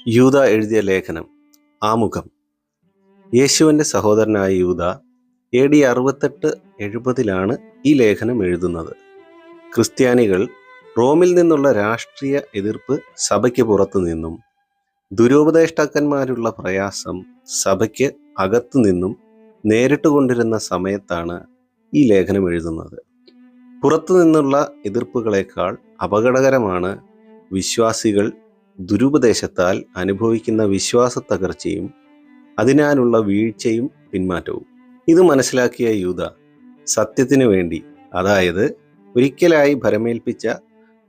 യൂദ എഴുതിയ ലേഖനം. ആമുഖം. യേശുവിൻ്റെ സഹോദരനായ യൂദ AD 68-70 ഈ ലേഖനം എഴുതുന്നത്. ക്രിസ്ത്യാനികൾ റോമിൽ നിന്നുള്ള രാഷ്ട്രീയ എതിർപ്പ് സഭയ്ക്ക് പുറത്തു നിന്നും, ദുരുപദേഷ്ടാക്കന്മാരുള്ള പ്രയാസം സഭയ്ക്ക് അകത്തു നിന്നും നേരിട്ട് കൊണ്ടിരുന്ന സമയത്താണ് ഈ ലേഖനം എഴുതുന്നത്. പുറത്തു നിന്നുള്ള എതിർപ്പുകളേക്കാൾ അപകടകരമാണ് വിശ്വാസികൾ ദുരുപദേശത്താൽ അനുഭവിക്കുന്ന വിശ്വാസ തകർച്ചയും അതിനാലുള്ള വീഴ്ചയും പിന്മാറ്റവും. ഇത് മനസ്സിലാക്കിയ യൂദ സത്യത്തിനു വേണ്ടി, അതായത് ഒരിക്കലായി ഭരമേൽപ്പിച്ച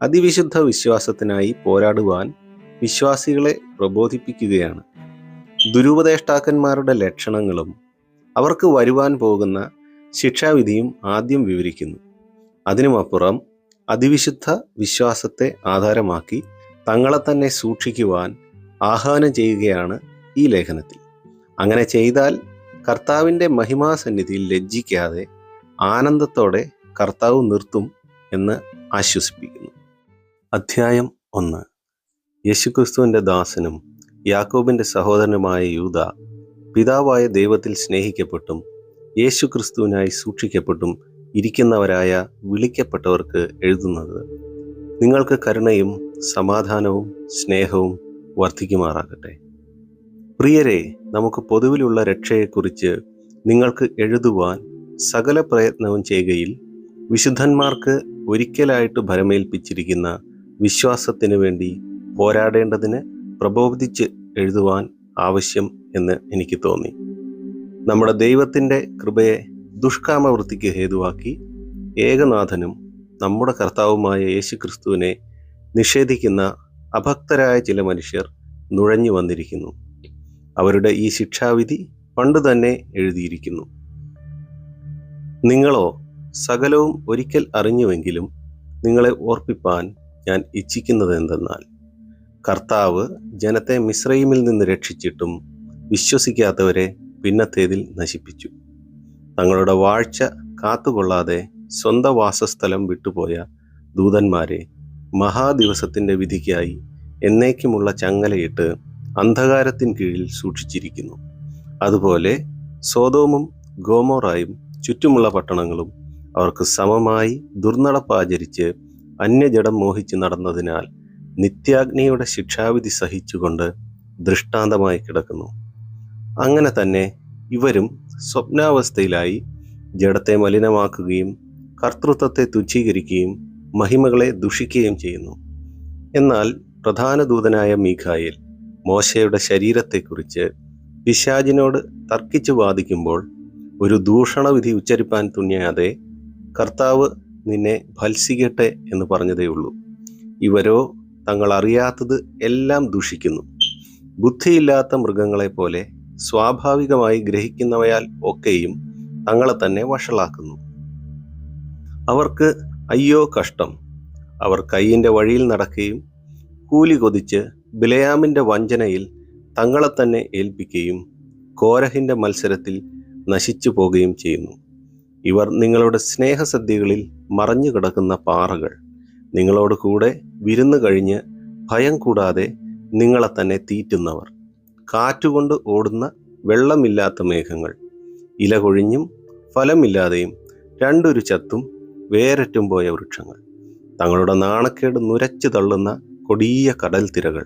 അതിവിശുദ്ധ വിശ്വാസത്തിനായി പോരാടുവാൻ വിശ്വാസികളെ പ്രബോധിപ്പിക്കുകയാണ്. ദുരുപദേഷ്ടാക്കന്മാരുടെ ലക്ഷണങ്ങളും അവർക്ക് വരുവാൻ പോകുന്ന ശിക്ഷാവിധിയും ആദ്യം വിവരിക്കുന്നു. അതിനുമപ്പുറം അതിവിശുദ്ധ വിശ്വാസത്തെ ആധാരമാക്കി തങ്ങളെ തന്നെ സൂക്ഷിക്കുവാൻ ആഹ്വാനം ചെയ്യുകയാണ് ഈ ലേഖനത്തിൽ. അങ്ങനെ ചെയ്താൽ കർത്താവിൻ്റെ മഹിമാസന്നിധിയിൽ ലജ്ജിക്കാതെ ആനന്ദത്തോടെ കർത്താവ് നിർത്തും എന്ന് ആശ്വസിപ്പിക്കുന്നു. അധ്യായം 1. യേശുക്രിസ്തുവിൻ്റെ ദാസനും യാക്കോബിൻ്റെ സഹോദരനുമായ യൂദ, പിതാവായ ദൈവത്തിൽ സ്നേഹിക്കപ്പെട്ടും യേശുക്രിസ്തുവിനായി സൂക്ഷിക്കപ്പെട്ടും ഇരിക്കുന്നവരായ വിളിക്കപ്പെട്ടവർക്ക് എഴുതുന്നത്, നിങ്ങൾക്ക് കരുണയും സമാധാനവും സ്നേഹവും വർദ്ധിക്കുമാറാകട്ടെ. പ്രിയരെ, നമുക്ക് പൊതുവിലുള്ള രക്ഷയെക്കുറിച്ച് നിങ്ങൾക്ക് എഴുതുവാൻ സകല പ്രയത്നവും ചെയ്യുകയിൽ വിശുദ്ധന്മാർക്ക് ഒരിക്കലായിട്ട് ഭരമേൽപ്പിച്ചിരിക്കുന്ന വിശ്വാസത്തിനു വേണ്ടി പോരാടേണ്ടതിന് പ്രബോധിച്ച് എഴുതുവാൻ ആവശ്യം എന്ന് എനിക്ക് തോന്നി. നമ്മുടെ ദൈവത്തിൻ്റെ കൃപയെ ദുഷ്കാമവൃത്തിക്ക് ഹേതുവാക്കി ഏകനാഥനും നമ്മുടെ കർത്താവുമായ യേശുക്രിസ്തുവിനെ നിഷേധിക്കുന്ന അഭക്തരായ ചില മനുഷ്യർ നുഴഞ്ഞു വന്നിരിക്കുന്നു. അവരുടെ ഈ ശിക്ഷാവിധി പണ്ട് തന്നെ എഴുതിയിരിക്കുന്നു. നിങ്ങളോ സകലവും ഒരിക്കൽ അറിഞ്ഞുവെങ്കിലും നിങ്ങളെ ഓർപ്പിപ്പാൻ ഞാൻ ഇച്ഛിക്കുന്നത് എന്തെന്നാൽ, കർത്താവ് ജനത്തെ മിസ്രയീമിൽ നിന്ന് രക്ഷിച്ചിട്ടും വിശ്വസിക്കാത്തവരെ പിന്നത്തേതിൽ നശിപ്പിച്ചു. തങ്ങളുടെ വാഴ്ച കാത്തുകൊള്ളാതെ സ്വന്തം വാസസ്ഥലം വിട്ടുപോയ ദൂതന്മാരെ മഹാദിവസത്തിൻ്റെ വിധിക്കായി എന്നേക്കുമുള്ള ചങ്ങലയിട്ട് അന്ധകാരത്തിൻ കീഴിൽ സൂക്ഷിച്ചിരിക്കുന്നു. അതുപോലെ സോദോമും ഗോമോറായും ചുറ്റുമുള്ള പട്ടണങ്ങളും അവർക്ക് സമമായി ദുർനടപ്പാചരിച്ച് അന്യജഡം മോഹിച്ച് നടന്നതിനാൽ നിത്യാഗ്നിയുടെ ശിക്ഷാവിധി സഹിച്ചുകൊണ്ട് ദൃഷ്ടാന്തമായി കിടക്കുന്നു. അങ്ങനെ തന്നെ ഇവരും സ്വപ്നാവസ്ഥയിലായി ജഡത്തെ മലിനമാക്കുകയും കർത്തൃത്വത്തെ തുച്ഛീകരിക്കുകയും മഹിമകളെ ദുഷിക്കുകയും ചെയ്യുന്നു. എന്നാൽ പ്രധാന ദൂതനായ മീഖായേൽ മോശയുടെ ശരീരത്തെക്കുറിച്ച് പിശാചിനോട് തർക്കിച്ചു വാദിക്കുമ്പോൾ ഒരു ദൂഷണവിധി ഉച്ചരിപ്പാൻ തുനിയാതെ, കർത്താവ് നിന്നെ ഭത്സിക്കട്ടെ എന്ന് പറഞ്ഞതേയുള്ളൂ. ഇവരോ തങ്ങൾ അറിയാത്തത് എല്ലാം ദൂഷിക്കുന്നു. ബുദ്ധിയില്ലാത്ത മൃഗങ്ങളെപ്പോലെ സ്വാഭാവികമായി ഗ്രഹിക്കുന്നവയാൽ ഒക്കെയും തങ്ങളെ തന്നെ വഷളാക്കുന്നു. അവർക്ക് അയ്യോ കഷ്ടം! അവർ കയ്യിൻ്റെ വഴിയിൽ നടക്കുകയും കൂലി കൊതിച്ച് ബിലയാമിൻ്റെ വഞ്ചനയിൽ തങ്ങളെ തന്നെ ഏൽപ്പിക്കുകയും കോരഹിൻ്റെ മത്സരത്തിൽ നശിച്ചു പോകുകയും ചെയ്യുന്നു. ഇവർ നിങ്ങളുടെ സ്നേഹസദ്യകളിൽ മറഞ്ഞു കിടക്കുന്ന പാറകൾ, നിങ്ങളോട് കൂടെ വിരുന്ന് കഴിഞ്ഞ് ഭയം കൂടാതെ നിങ്ങളെ തന്നെ തീറ്റുന്നവർ, കാറ്റുകൊണ്ട് ഓടുന്ന വെള്ളമില്ലാത്ത മേഘങ്ങൾ, ഇല കൊഴിഞ്ഞും ഫലമില്ലാതെയും രണ്ടൊരു ചത്തും വേരറ്റും പോയ വൃക്ഷങ്ങൾ, തങ്ങളുടെ നാണക്കേട് നുരച്ചു തള്ളുന്ന കൊടിയ കടൽ തിരകൾ,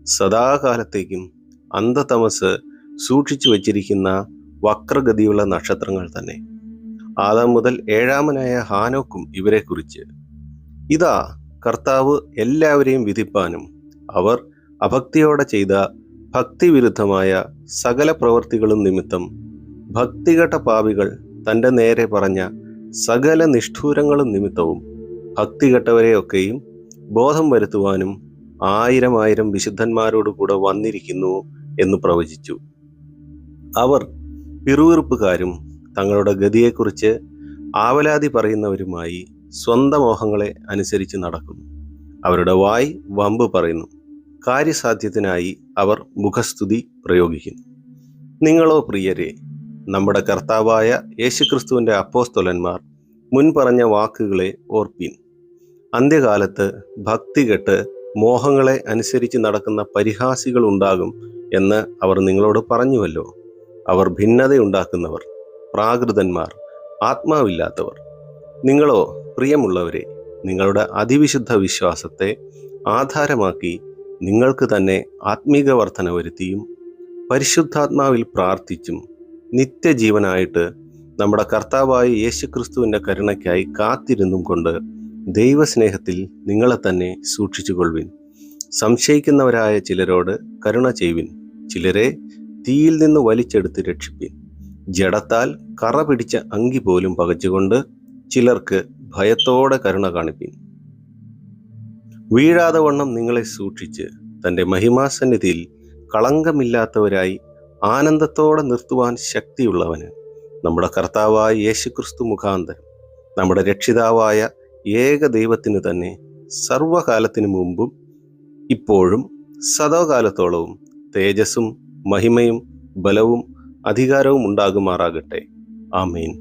സദാകാലത്തേക്കും അന്ധതമസ് സൂക്ഷിച്ചു വച്ചിരിക്കുന്ന വക്രഗതിയുള്ള നക്ഷത്രങ്ങൾ തന്നെ. ആദാം മുതൽ ഏഴാമനായ ഹാനോക്കും ഇവരെക്കുറിച്ച്, ഇതാ കർത്താവ് എല്ലാവരെയും വിധിപ്പാനും അവർ അഭക്തിയോടെ ചെയ്ത ഭക്തിവിരുദ്ധമായ സകല പ്രവൃത്തികളും നിമിത്തം ഭക്തികെട്ട പാപികൾ തൻ്റെ നേരെ പറഞ്ഞ സകല നിഷ്ഠൂരങ്ങളും നിമിത്തവും ഭക്തികെട്ടവരെയൊക്കെയും ബോധം വരുത്തുവാനും 1000 വിശുദ്ധന്മാരോടുകൂടെ വന്നിരിക്കുന്നു എന്ന് പ്രവചിച്ചു. അവർ പിറുവിറുപ്പുകാരും തങ്ങളുടെ ഗതിയെക്കുറിച്ച് ആവലാതി പറയുന്നവരുമായി സ്വന്തം മോഹങ്ങളെ അനുസരിച്ച് നടക്കുന്നു. അവരുടെ വായ് വമ്പ് പറയുന്നു. കാര്യസാധ്യത്തിനായി അവർ മുഖസ്തുതി പ്രയോഗിക്കുന്നു. നിങ്ങളോ പ്രിയരെ, നമ്മുടെ കർത്താവായ യേശുക്രിസ്തുവിൻ്റെ അപ്പോസ്തലന്മാർ മുൻ പറഞ്ഞ വാക്കുകളെ ഓർപ്പീൻ. അന്ത്യകാലത്ത് ഭക്തി കെട്ട് മോഹങ്ങളെ അനുസരിച്ച് നടക്കുന്ന പരിഹാസികൾ ഉണ്ടാകും എന്ന് അവർ നിങ്ങളോട് പറഞ്ഞുവല്ലോ. അവർ ഭിന്നതയുണ്ടാക്കുന്നവർ, പ്രാകൃതന്മാർ, ആത്മാവില്ലാത്തവർ. നിങ്ങളോ പ്രിയമുള്ളവരെ, നിങ്ങളുടെ അതിവിശുദ്ധ വിശ്വാസത്തെ ആധാരമാക്കി നിങ്ങൾക്ക് തന്നെ ആത്മീക വർധന വരുത്തിയും പരിശുദ്ധാത്മാവിൽ പ്രാർത്ഥിച്ചും നിത്യജീവനായിട്ട് നമ്മുടെ കർത്താവായ യേശുക്രിസ്തുവിൻ്റെ കരുണയ്ക്കായി കാത്തിരുന്നും കൊണ്ട് ദൈവസ്നേഹത്തിൽ നിങ്ങളെ തന്നെ സൂക്ഷിച്ചുകൊള്ളുവിൻ. സംശയിക്കുന്നവരായ ചിലരോട് കരുണ ചെയ്യുവിൻ. ചിലരെ തീയിൽ നിന്ന് വലിച്ചെടുത്ത് രക്ഷിപ്പിൻ. ജഡത്താൽ കറ പിടിച്ച അങ്കി പോലും പകച്ചുകൊണ്ട് ചിലർക്ക് ഭയത്തോടെ കരുണ കാണിപ്പിൻ. വീഴാതെ വണ്ണം നിങ്ങളെ സൂക്ഷിച്ച് തൻ്റെ മഹിമാസന്നിധിയിൽ കളങ്കമില്ലാത്തവരായി ആനന്ദത്തോടെ നിർത്തുവാൻ ശക്തിയുള്ളവന് നമ്മുടെ കർത്താവായ യേശുക്രിസ്തു മുഖാന്തരം നമ്മുടെ രക്ഷിതാവായ ഏക ദൈവത്തിന് തന്നെ സർവകാലത്തിനു മുമ്പും ഇപ്പോഴും സദാകാലത്തോളവും തേജസ്സും മഹിമയും ബലവും അധികാരവും ഉണ്ടാകുമാറാകട്ടെ. ആമേൻ.